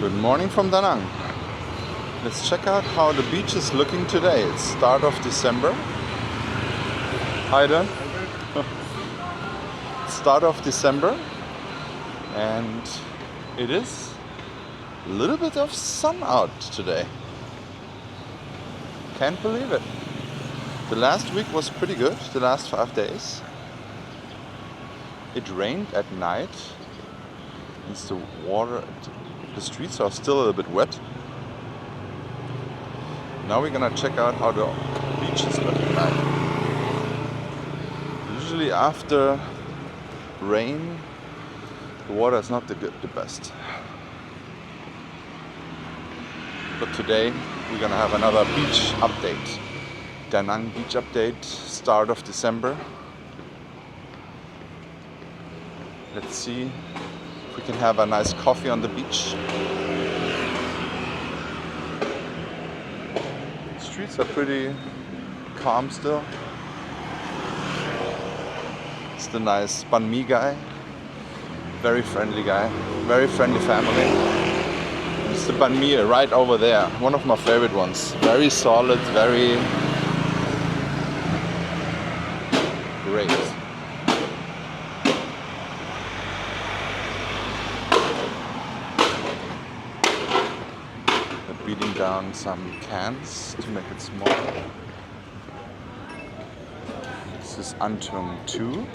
Good morning from Da Nang. Let's check out how the beach is looking today. It's start of December. Hi Dan. Start of December, and it is a little bit of sun out today. Can't believe it. The last week was pretty good, the last 5 days. It rained at night. It's the water, the streets are still a little bit wet. Now we're gonna check out how the beach is looking like. Usually after rain, the water is not the best. But today we're gonna have another beach update. Da Nang beach update, start of December. Let's see if we can have a nice coffee on the beach. The streets are pretty calm still. It's the nice banh mi guy. Very friendly guy, very friendly family. It's the banh mi right over there, one of my favorite ones. Very solid, very great. They're beating down some cans to make it smaller. This is An Thuong 2.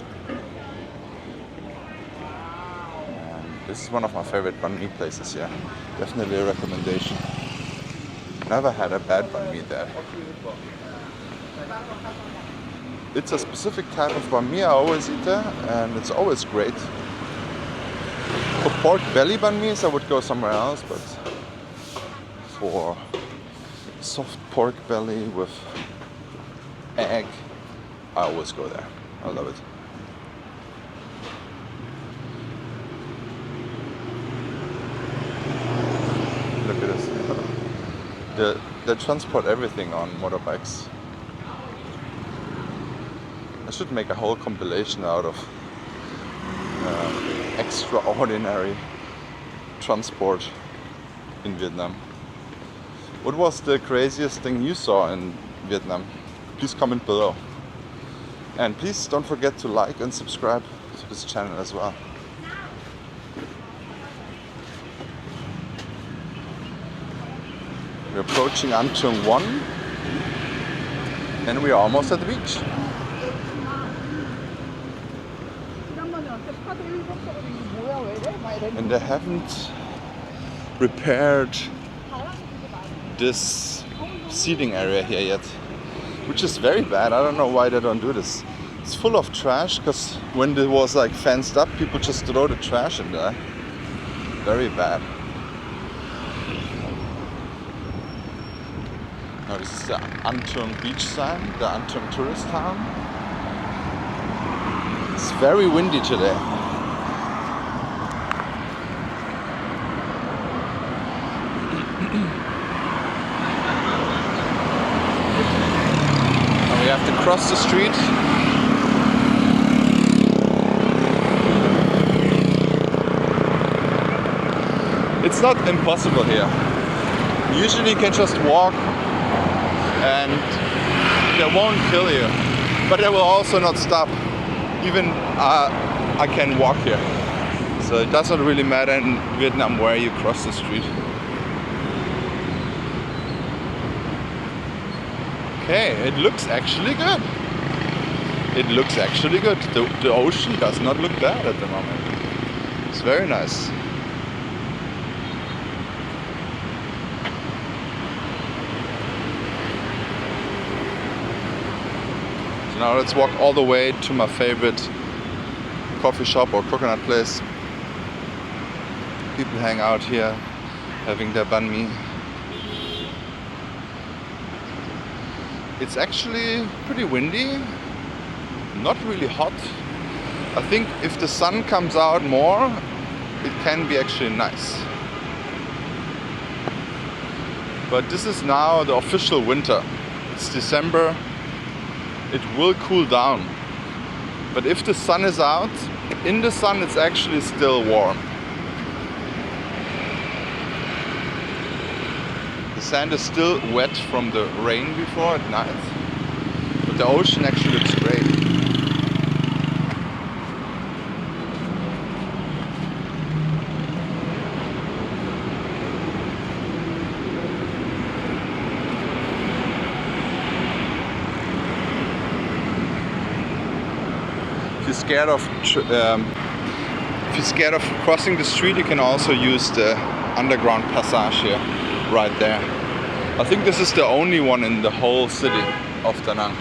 This is one of my favorite banh mi places here. Definitely a recommendation. Never had a bad banh mi there. It's a specific type of banh mi I always eat there, and it's always great. For pork belly banh mis I would go somewhere else, but for soft pork belly with egg, I always go there. I love it. Look at this. They transport everything on motorbikes. I should make a whole compilation out of extraordinary transport in Vietnam. What was the craziest thing you saw in Vietnam? Please comment below. And please don't forget to like and subscribe to this channel as well. We're approaching An Thuong 1 and we are almost at the beach. And they haven't repaired this seating area here yet, which is very bad. I don't know why they don't do this. It's full of trash, because when it was like fenced up, people just throw the trash in there. Very bad. Now this is the An Thuong beach sign, the An Thuong tourist town. It's very windy today. Now we have to cross the street. It's not impossible here. Usually you can just walk and they won't kill you, but they will also not stop. Even I can walk here, so it doesn't really matter in Vietnam where you cross the street. Okay, it looks actually good. It looks actually good. The ocean does not look bad at the moment. It's very nice. Now let's walk all the way to my favorite coffee shop or coconut place. People hang out here, having their banh mi. It's actually pretty windy, not really hot. I think if the sun comes out more, it can be actually nice. But this is now the official winter. It's December. It will cool down. But if the sun is out, in the sun it's actually still warm. sand is still wet from the rain before at night, but the ocean actually looks great. If you're scared of crossing the street, you can also use the underground passage here, right there. I think this is the only one in the whole city of Da Nang.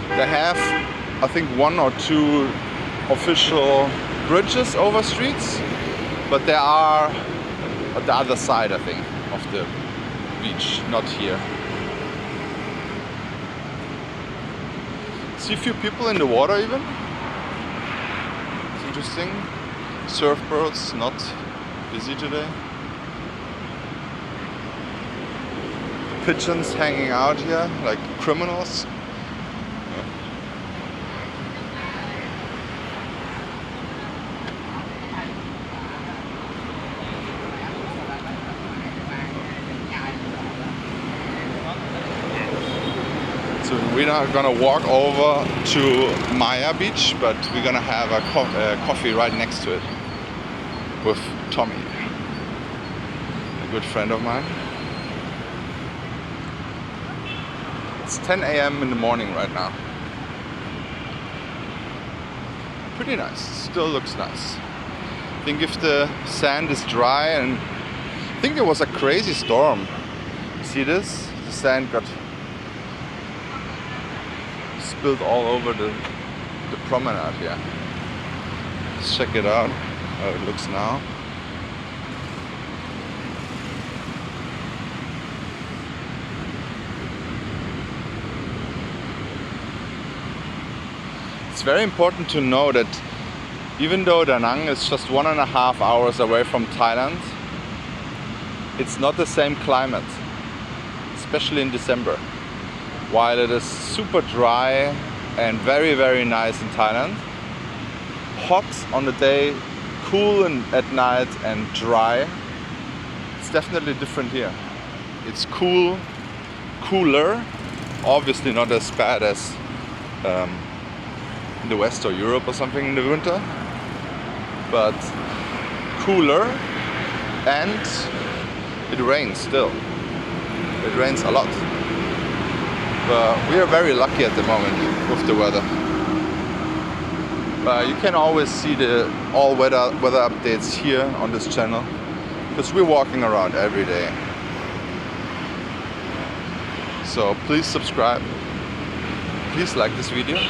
They have, I think, 1 or 2 official bridges over streets, but they are at the other side, I think, of the beach, not here. See a few people in the water even. It's interesting. Surfboards, not busy today. Pigeons hanging out here like criminals. So we're not gonna walk over to Maya Beach, but we're gonna have a coffee right next to it with Tommy, a good friend of mine. It's 10 a.m. in the morning right now. Pretty nice, still looks nice. I think if the sand is dry, and I think there was a crazy storm. See this? The sand got spilled all over the promenade here. Let's check it out, how it looks now. It's very important to know that even though Da Nang is just 1.5 hours away from Thailand, it's not the same climate, especially in December. While it is super dry and very, very nice in Thailand, hot on the day, cool at night and dry, it's definitely different here. It's cooler, obviously not as bad as in the West or Europe or something in the winter, but cooler, and it rains still. It rains a lot. But we are very lucky at the moment with the weather. You can always see the all weather updates here on this channel, because we're walking around every day. So please subscribe, please like this video.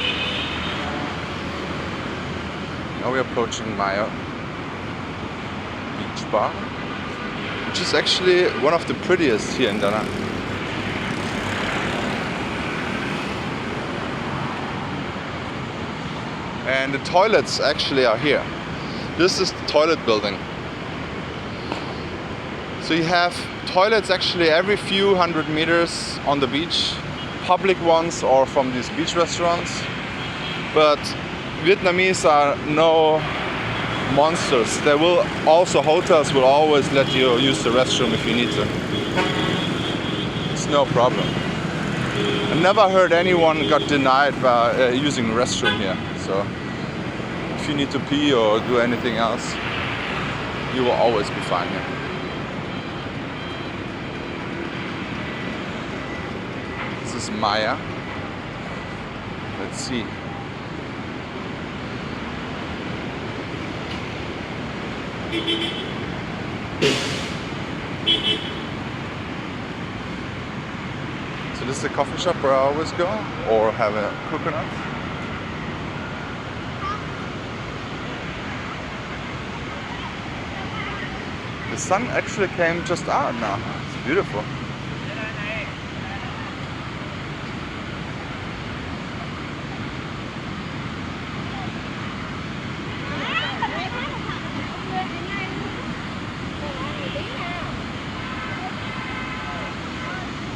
Now we're approaching Maya Beach Bar, which is actually one of the prettiest here in Da Nang. And the toilets actually are here. This is the toilet building. So you have toilets actually every few hundred meters on the beach, public ones or from these beach restaurants. But Vietnamese are no monsters. There will also, hotels will always let you use the restroom if you need to. It's no problem. I never heard anyone got denied by using the restroom here. So if you need to pee or do anything else, you will always be fine here. This is Maya. Let's see. So this is the coffee shop where I always go, or have a coconut. The sun actually came just out now. It's beautiful.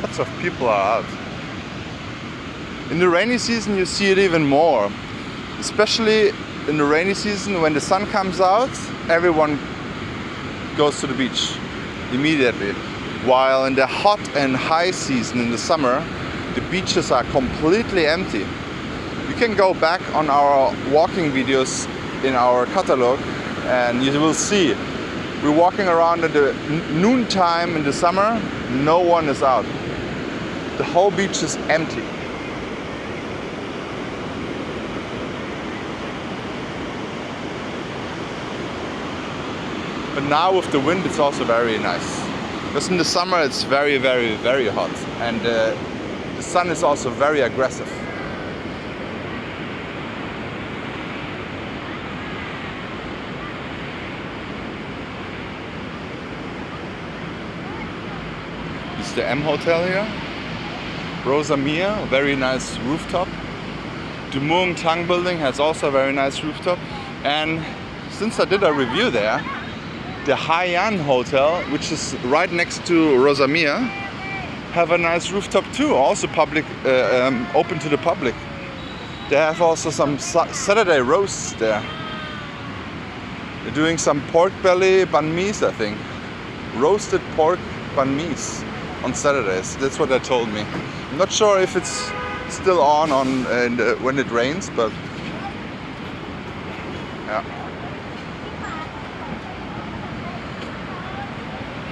Lots of people are out. In the rainy season you see it even more. Especially in the rainy season when the sun comes out, everyone goes to the beach. immediately. While in the hot and high season in the summer, the beaches are completely empty. You can go back on our walking videos in our catalog and you will see we're walking around at the noontime in the summer, no one is out. The whole beach is empty. But now with the wind it's also very nice. Because in the summer it's very, very, very hot. And the sun is also very aggressive. This is the M Hotel here. Rosa Mia, very nice rooftop. The An Thuong building has also a very nice rooftop. And since I did a review there, the An Hotel, which is right next to Rosa Mia, have a nice rooftop too, also public, open to the public. They have also some Saturday roasts there. They're doing some pork belly banh mi's, I think. Roasted pork banh mi's on Saturdays. That's what they told me. I'm not sure if it's still on when it rains, but yeah.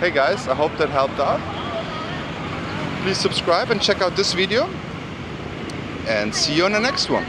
Hey guys, I hope that helped out. Please subscribe and check out this video. And see you on the next one.